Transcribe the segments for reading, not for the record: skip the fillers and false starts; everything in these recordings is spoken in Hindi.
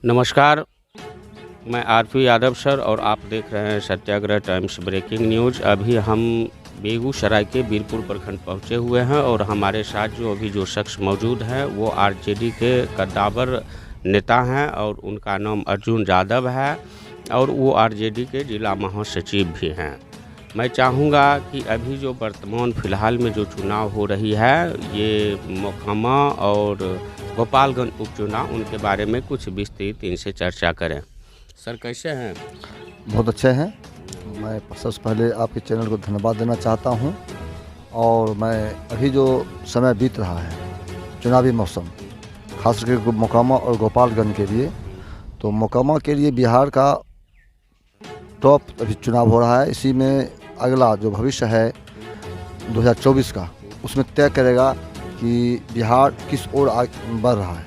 नमस्कार, मैं आरपी यादव सर और आप देख रहे हैं सत्याग्रह टाइम्स ब्रेकिंग न्यूज़। अभी हम बेगूसराय के बीरपुर प्रखंड पहुंचे हुए हैं और हमारे साथ जो शख्स मौजूद हैं वो आरजेडी के कद्दावर नेता हैं और उनका नाम अर्जुन यादव है और वो आरजेडी के जिला महासचिव भी हैं। मैं चाहूँगा कि अभी जो वर्तमान फ़िलहाल में जो चुनाव हो रही है ये मोकामा और गोपालगंज उपचुनाव, उनके बारे में कुछ विस्तृत इनसे चर्चा करें। सर कैसे हैं? बहुत अच्छे हैं। मैं सबसे पहले आपके चैनल को धन्यवाद देना चाहता हूं। और मैं अभी जो समय बीत रहा है चुनावी मौसम, खास करके मोकामा और गोपालगंज के लिए, तो मोकामा के लिए बिहार का टॉप अभी चुनाव हो रहा है। इसी में अगला जो भविष्य है 2024 का, उसमें तय करेगा कि बिहार किस ओर बढ़ रहा है।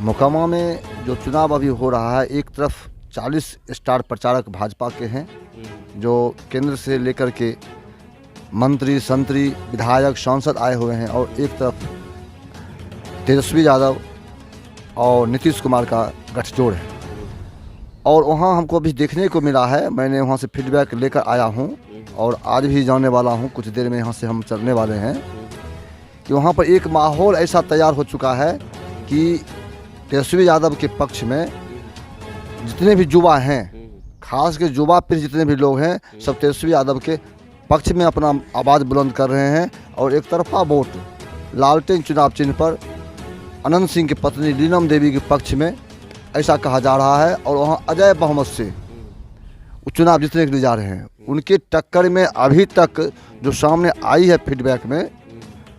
मोकामा में जो चुनाव अभी हो रहा है, एक तरफ 40 स्टार प्रचारक भाजपा के हैं जो केंद्र से लेकर के मंत्री, संतरी, विधायक, सांसद आए हुए हैं, और एक तरफ तेजस्वी यादव और नीतीश कुमार का गठजोड़ है। और वहाँ हमको अभी देखने को मिला है, मैंने वहाँ से फीडबैक लेकर आया हूँ और आज भी जाने वाला हूँ, कुछ देर में यहाँ से हम चलने वाले हैं, कि वहाँ पर एक माहौल ऐसा तैयार हो चुका है कि तेजस्वी यादव के पक्ष में जितने भी युवा हैं, खास के युवा पीढ़ी जितने भी लोग हैं, सब तेजस्वी यादव के पक्ष में अपना आवाज़ बुलंद कर रहे हैं। और एक तरफा वोट लालटेन चुनाव चिन्ह पर अनंत सिंह की पत्नी नीलम देवी के पक्ष में ऐसा कहा जा रहा है। और वहाँ अजय बहुमत से चुनाव जीतने के लिए जा रहे हैं। उनके टक्कर में अभी तक जो सामने आई है फीडबैक में,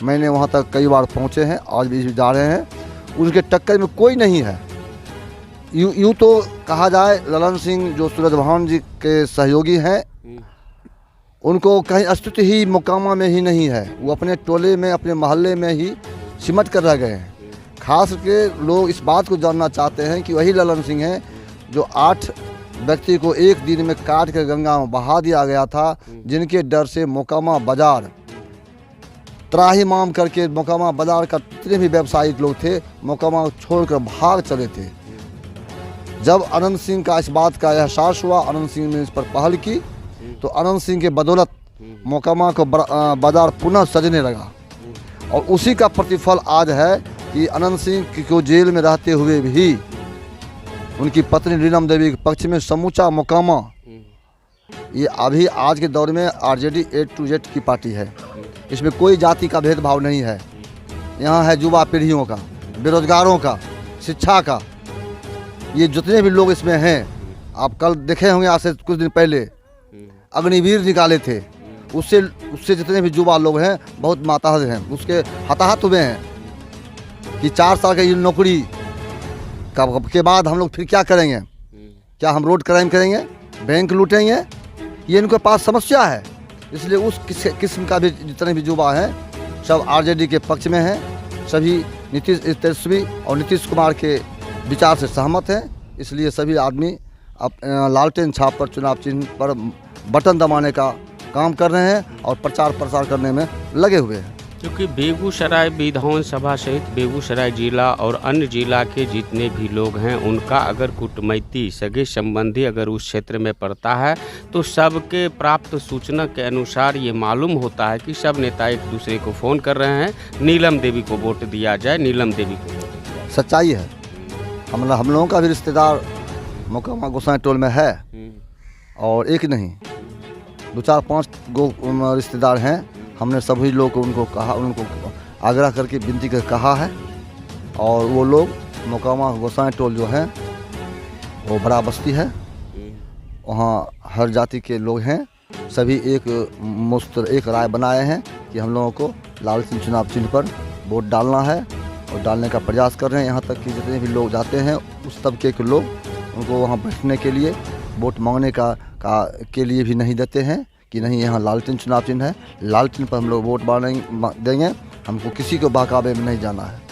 मैंने वहाँ तक कई बार पहुँचे हैं, आज भी जा रहे हैं, उनके टक्कर में कोई नहीं है। यूँ तो कहा जाए ललन सिंह जो सूरजभान जी के सहयोगी हैं, उनको कहीं अस्तित्व ही मोकामा में ही नहीं है। वो अपने टोले में, अपने मोहल्ले में ही सिमट कर रह गए हैं। खास के लोग इस बात को जानना चाहते हैं कि वही ललन सिंह हैं जो 8 व्यक्ति को एक दिन में काट कर गंगा में बहा दिया गया था, जिनके डर से मोकामा बाजार त्राहिमाम करके मोकामा बाजार का जितने भी व्यावसायिक लोग थे मोकामा छोड़कर भाग चले थे। जब अनंत सिंह का इस बात का एहसास हुआ, अनंत सिंह ने इस पर पहल की, तो अनंत सिंह के बदौलत मोकामा को बाजार पुनः सजने लगा। और उसी का प्रतिफल आज है कि अनंत सिंह को जेल में रहते हुए भी उनकी पत्नी नीलम देवी के पक्ष में समूचा मोकामा, ये अभी आज के दौर में आरजेडी A to Z की पार्टी है। इसमें कोई जाति का भेदभाव नहीं है। यहाँ है युवा पीढ़ियों का, बेरोजगारों का, शिक्षा का, ये जितने भी लोग इसमें हैं। आप कल देखे होंगे, आज से कुछ दिन पहले अग्निवीर निकाले थे, उससे जितने भी युवा लोग हैं बहुत माताहत हैं, उसके हताहत हुए हैं कि 4 साल की नौकरी के बाद हम लोग फिर क्या करेंगे? क्या हम रोड क्राइम करेंगे, बैंक लूटेंगे? ये इनके पास समस्या है। इसलिए उस किस्म का भी जितने भी युवा हैं सब आरजेडी के पक्ष में हैं। सभी तेजस्वी और नीतीश कुमार के विचार से सहमत हैं। इसलिए सभी आदमी लालटेन छाप पर चुनाव चिन्ह पर बटन दबाने का काम कर रहे हैं और प्रचार प्रसार करने में लगे हुए हैं। क्योंकि बेगूसराय विधानसभा सहित बेगूसराय जिला और अन्य जिला के जितने भी लोग हैं, उनका अगर कुटमैती सगे संबंधी अगर उस क्षेत्र में पड़ता है तो सबके प्राप्त सूचना के अनुसार ये मालूम होता है कि सब नेता एक दूसरे को फ़ोन कर रहे हैं, नीलम देवी को वोट दिया जाए, नीलम देवी को वोट दिया जाए। सच्चाई है। हम लोगों का भी रिश्तेदार मोकामा गोसाई टोल में है, और एक नहीं 2-4-5 गो रिश्तेदार हैं। हमने सभी लोग को उनको आग्रह करके विनती कर कहा है, और वो लोग मोकामा गोसाई टोल जो है वो बड़ा बस्ती है, वहाँ हर जाति के लोग हैं। सभी एक राय बनाए हैं कि हम लोगों को लालटेन चुनाव चिन्ह पर वोट डालना है और डालने का प्रयास कर रहे हैं। यहाँ तक कि जितने भी लोग जाते हैं उस तबके के लोग उनको वहाँ बैठने के लिए, वोट मांगने के लिए भी नहीं देते हैं कि नहीं यहाँ लालटेन चुनाव चिन्ह है, लालटेन पर हम लोग वोट देंगे, हमको किसी को बहकावे में नहीं जाना है।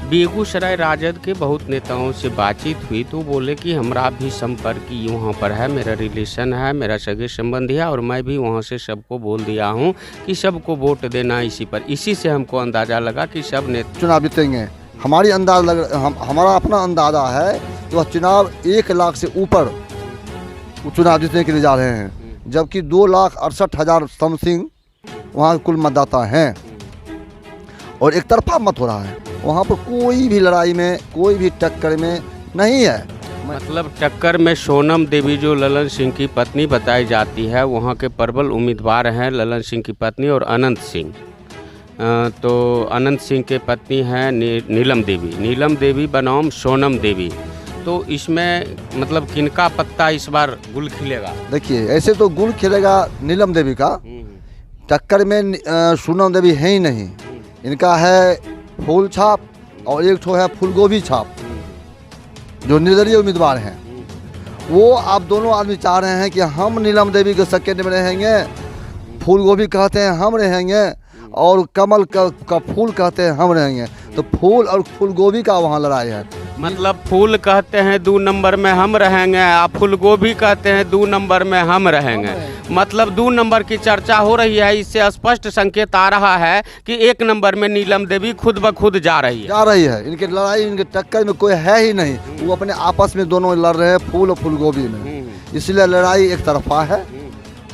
बेगूसराय राजद के बहुत नेताओं से बातचीत हुई तो बोले कि हमारा भी संपर्क यहाँ पर है, मेरा रिलेशन है, मेरा सगे संबंधी है, और मैं भी वहाँ से सबको बोल दिया हूँ कि सबको वोट देना इसी पर। इसी से हमको अंदाज़ा लगा कि सब नेता चुनाव जीतेंगे। हमारा अपना अंदाज़ा है तो वह चुनाव 1 लाख से ऊपर चुनाव जीतने के लिए जा रहे हैं, जबकि 2,68,000 समथिंग वहाँ कुल मतदाता हैं और एक तरफा मत हो रहा है। वहाँ पर कोई भी लड़ाई में, कोई भी टक्कर में नहीं है। मतलब टक्कर में सोनम देवी जो ललन सिंह की पत्नी बताई जाती है, वहाँ के प्रबल उम्मीदवार हैं ललन सिंह की पत्नी और अनंत सिंह। तो अनंत सिंह के पत्नी हैं नीलम देवी बनाम सोनम देवी। तो इसमें मतलब किनका पत्ता इस बार गुल खिलेगा? देखिए, ऐसे तो गुल खिलेगा नीलम देवी का। टक्कर में सोनम देवी है ही नहीं, इनका है फूल छाप और एक ठो है फूलगोभी छाप, जो निर्दलीय उम्मीदवार हैं। वो आप दोनों आदमी चाह रहे हैं कि हम नीलम देवी के सेकेंड में रहेंगे, फूलगोभी कहते हैं हम रहेंगे, और कमल का फूल कहते हैं हम रहेंगे। तो फूल और फूलगोभी का वहाँ लड़ाई है। मतलब फूल कहते हैं 2 नंबर में हम रहेंगे, आप फूलगोभी कहते हैं 2 नंबर में हम रहेंगे। मतलब 2 नंबर की चर्चा हो रही है। इससे स्पष्ट संकेत आ रहा है कि 1 नंबर में नीलम देवी खुद ब खुद जा रही है। इनकी लड़ाई, इनके टक्कर में कोई है ही नहीं। वो अपने आपस में दोनों लड़ रहे हैं, फूल और फूलगोभी में। इसलिए लड़ाई एक तरफा है।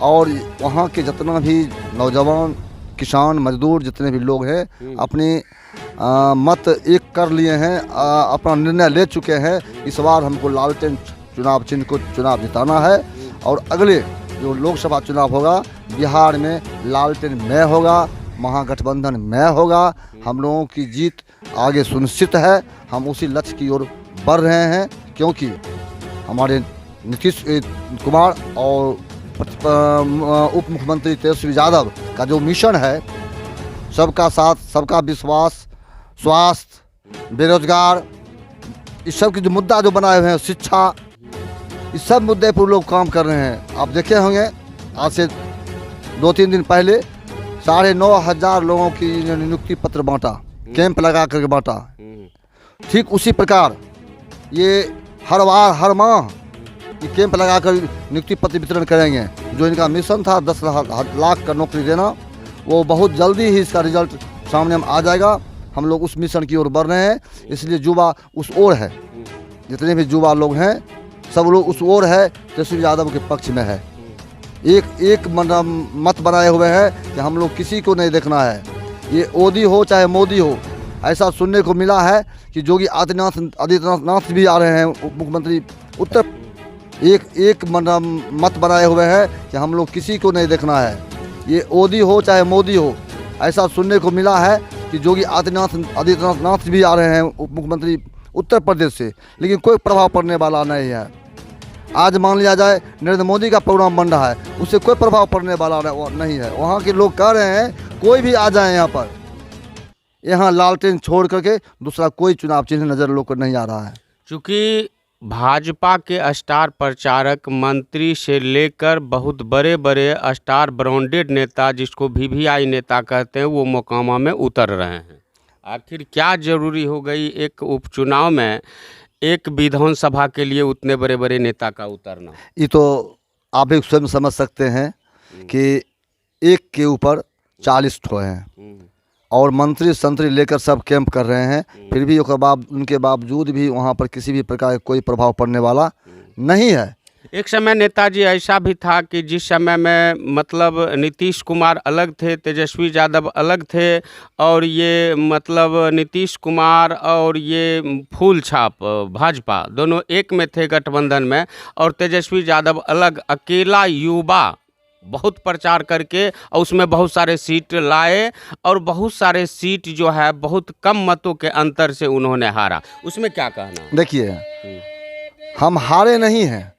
और वहाँ के जितना भी नौजवान, किसान, मजदूर, जितने भी लोग हैं, अपनी मत एक कर लिए हैं, अपना निर्णय ले चुके हैं। इस बार हमको लालटेन चुनाव चिन्ह को चुनाव जिताना है। और अगले जो लोकसभा चुनाव होगा बिहार में लालटेन में होगा, महागठबंधन में होगा। हम लोगों की जीत आगे सुनिश्चित है। हम उसी लक्ष्य की ओर बढ़ रहे हैं, क्योंकि हमारे नीतीश कुमार और उप मुख्यमंत्री तेजस्वी यादव का जो मिशन है, सबका साथ, सबका विश्वास, स्वास्थ्य, बेरोजगार, इस सब की जो मुद्दा जो बनाए हुए हैं, शिक्षा, इस सब मुद्दे पर लोग काम कर रहे हैं। आप देखे होंगे आज से 2-3 दिन पहले 9,500 लोगों की नियुक्ति पत्र बांटा, कैंप लगा करके बांटा। ठीक उसी प्रकार ये हर माह ये कैंप लगाकर नियुक्ति पत्र वितरण करेंगे। जो इनका मिशन था 10 लाख का नौकरी देना, वो बहुत जल्दी ही इसका रिजल्ट सामने में आ जाएगा। हम लोग उस मिशन की ओर बढ़ रहे हैं। इसलिए युवा उस ओर है, जितने भी युवा लोग हैं सब लोग उस ओर है, तेजस्वी यादव के पक्ष में है। एक मत बनाए हुए हैं कि हम लोग किसी को नहीं देखना है, ये मोदी हो चाहे मोदी हो। ऐसा सुनने को मिला है कि योगी आदित्यनाथ भी आ रहे हैं, उप मुख्यमंत्री उत्तर। एक मत बनाए हुए हैं कि हम लोग किसी को नहीं देखना है, ये मोदी हो चाहे मोदी हो। ऐसा सुनने को मिला है कि योगी आदित्यनाथ भी आ रहे हैं, उप मुख्यमंत्री उत्तर प्रदेश से, लेकिन कोई प्रभाव पड़ने वाला नहीं है। आज मान लिया जाए नरेंद्र मोदी का प्रोग्राम बन रहा है, उससे कोई प्रभाव पड़ने वाला नहीं है। वहाँ के लोग कह रहे हैं कोई भी आ जाए यहाँ पर, यहाँ लालटेन छोड़ करके दूसरा कोई चुनाव चिन्ह नज़र लोग को नहीं आ रहा है। चूँकि भाजपा के स्टार प्रचारक, मंत्री से लेकर बहुत बड़े बड़े स्टार ब्रांडेड नेता, जिसको VVI नेता कहते हैं, वो मोकामा में उतर रहे हैं। आखिर क्या जरूरी हो गई एक उपचुनाव में एक विधानसभा के लिए उतने बड़े बड़े नेता का उतरना? ये तो आप भी स्वयं समझ सकते हैं कि एक के ऊपर 40 ठो हैं और मंत्री संतरी लेकर सब कैंप कर रहे हैं। फिर भी उनके बावजूद भी वहाँ पर किसी भी प्रकार का कोई प्रभाव पड़ने वाला नहीं है। एक समय नेताजी ऐसा भी था कि जिस समय में मतलब नीतीश कुमार अलग थे, तेजस्वी यादव अलग थे, और ये मतलब नीतीश कुमार और ये फूल छाप भाजपा दोनों एक में थे गठबंधन में, और तेजस्वी यादव अलग, अकेला युवा बहुत प्रचार करके और उसमें बहुत सारे सीट लाए, और बहुत सारे सीट जो है बहुत कम मतों के अंतर से उन्होंने हारा। उसमें क्या कहना? देखिए, हम हारे नहीं हैं,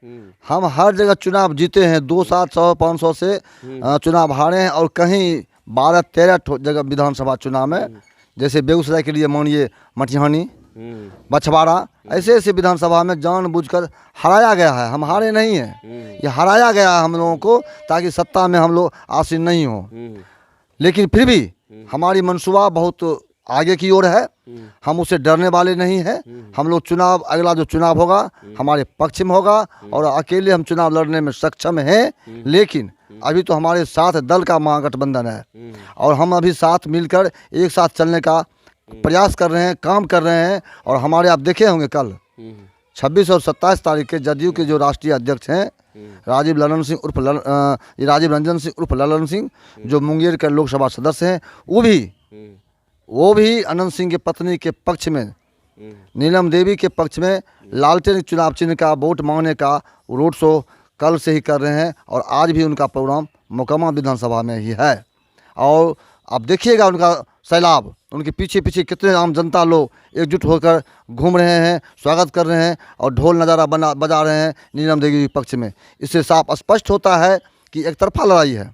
हम हर जगह चुनाव जीते हैं। 200-500 से चुनाव हारे हैं, और कहीं 12-13 जगह विधानसभा चुनाव में, जैसे बेगूसराय के लिए मानिए मटिहानी, बछवाड़ा, ऐसे ऐसे विधानसभा में जानबूझकर हराया गया है। हम हारे नहीं हैं, ये हराया गया है हम लोगों को, ताकि सत्ता में हम लोग आसीन नहीं हो। लेकिन फिर भी हमारी मनसूबा बहुत आगे की ओर है, हम उससे डरने वाले नहीं हैं। हम लोग चुनाव, अगला जो चुनाव होगा हमारे पक्ष में होगा, और अकेले हम चुनाव लड़ने में सक्षम हैं। लेकिन अभी तो हमारे साथ दल का महागठबंधन है, और हम अभी साथ मिलकर एक साथ चलने का प्रयास कर रहे हैं, काम कर रहे हैं। और हमारे आप देखे होंगे कल 26 और 27 तारीख के जदयू के जो राष्ट्रीय अध्यक्ष हैं राजीव रंजन सिंह उर्फ ललन सिंह, जो मुंगेर के लोकसभा सदस्य हैं, वो भी अनंत सिंह की पत्नी के पक्ष में, नीलम देवी के पक्ष में लालटेन चुनाव चिन्ह का वोट मांगने का रोड शो कल से ही कर रहे हैं और आज भी उनका प्रोग्राम मोकामा विधानसभा में ही है। और आप देखिएगा उनका सैलाब, उनके पीछे पीछे कितने आम जनता लोग एकजुट होकर घूम रहे हैं, स्वागत कर रहे हैं और ढोल नज़ारा बजा रहे हैं नीलम देवी के पक्ष में। इससे साफ स्पष्ट होता है कि एक तरफा लड़ाई है।